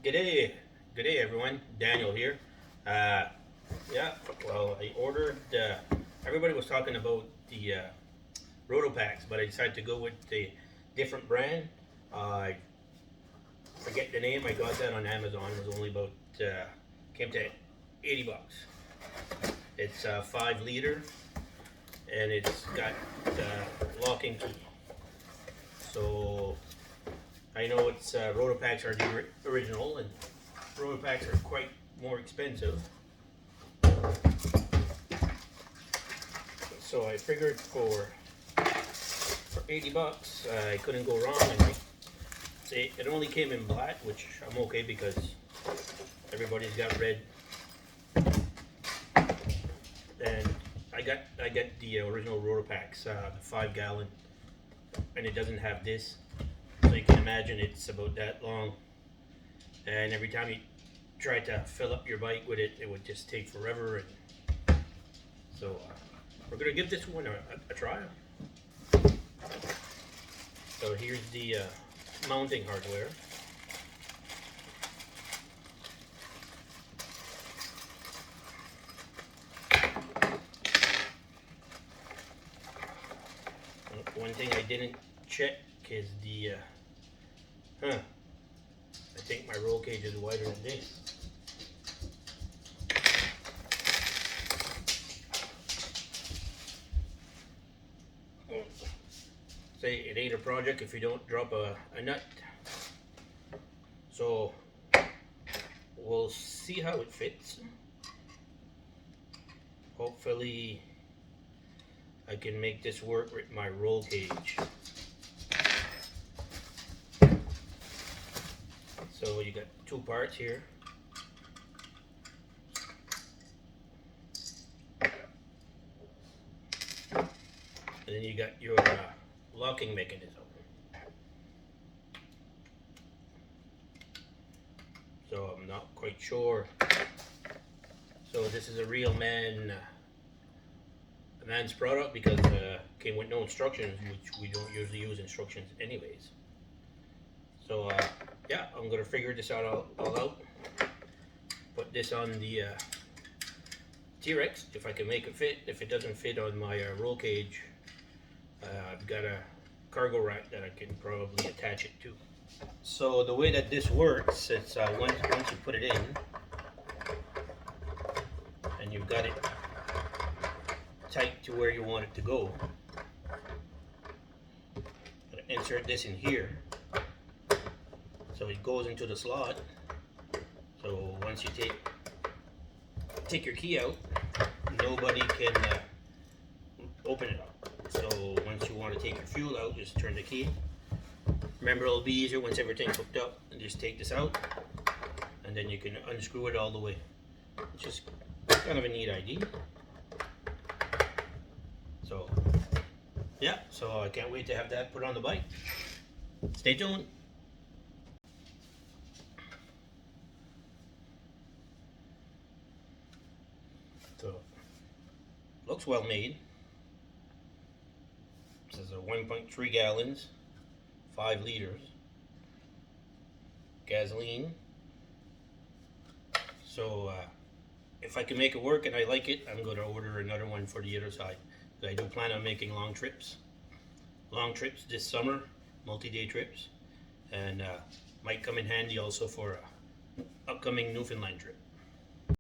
Good day, everyone. Daniel here. Uh, yeah, well, I ordered. Everybody was talking about the Rotopax, but I decided to go with a different brand. I forget the name. I got that on Amazon. It was only about came to $80. It's 5 liter, and it's got locking key. So I know it's Rotopax are the original, and Rotopax are quite more expensive. So I figured for $80, I couldn't go wrong. And say it only came in black, which I'm okay because everybody's got red. And I got the original Rotopax, the 5 gallon, and it doesn't have this. So you can imagine it's about that long. And every time you try to fill up your bike with it, it would just take forever. And so we're gonna give this one a try. So here's the mounting hardware. One thing I didn't check is the I think my roll cage is wider than this. Say it ain't a project if you don't drop a nut. So we'll see how it fits. Hopefully I can make this work with my roll cage. So you got 2 parts here. And then you got your locking mechanism. So I'm not quite sure. So this is a real man's product because it came with no instructions, which we don't usually use instructions anyways. So yeah, I'm gonna figure this all out. Put this on the T-Rex if I can make it fit. If it doesn't fit on my roll cage, I've got a cargo rack that I can probably attach it to. So the way that this works, it's once you put it in, and you've got it tight to where you want it to go, insert this in here. So it goes into the slot. So once you take your key out, nobody can open it up. So once you want to take your fuel out, just turn the key. Remember, it'll be easier once everything's hooked up, and just take this out, and then you can unscrew it all the way. It's just kind of a neat idea. So yeah, so I can't wait to have that put on the bike. Stay tuned. So looks well made. This is a 1.3 gallons, 5 liters, gasoline. So if I can make it work and I like it, I'm going to order another one for the other side. I do plan on making long trips this summer, multi-day trips, and might come in handy also for an upcoming Newfoundland trip.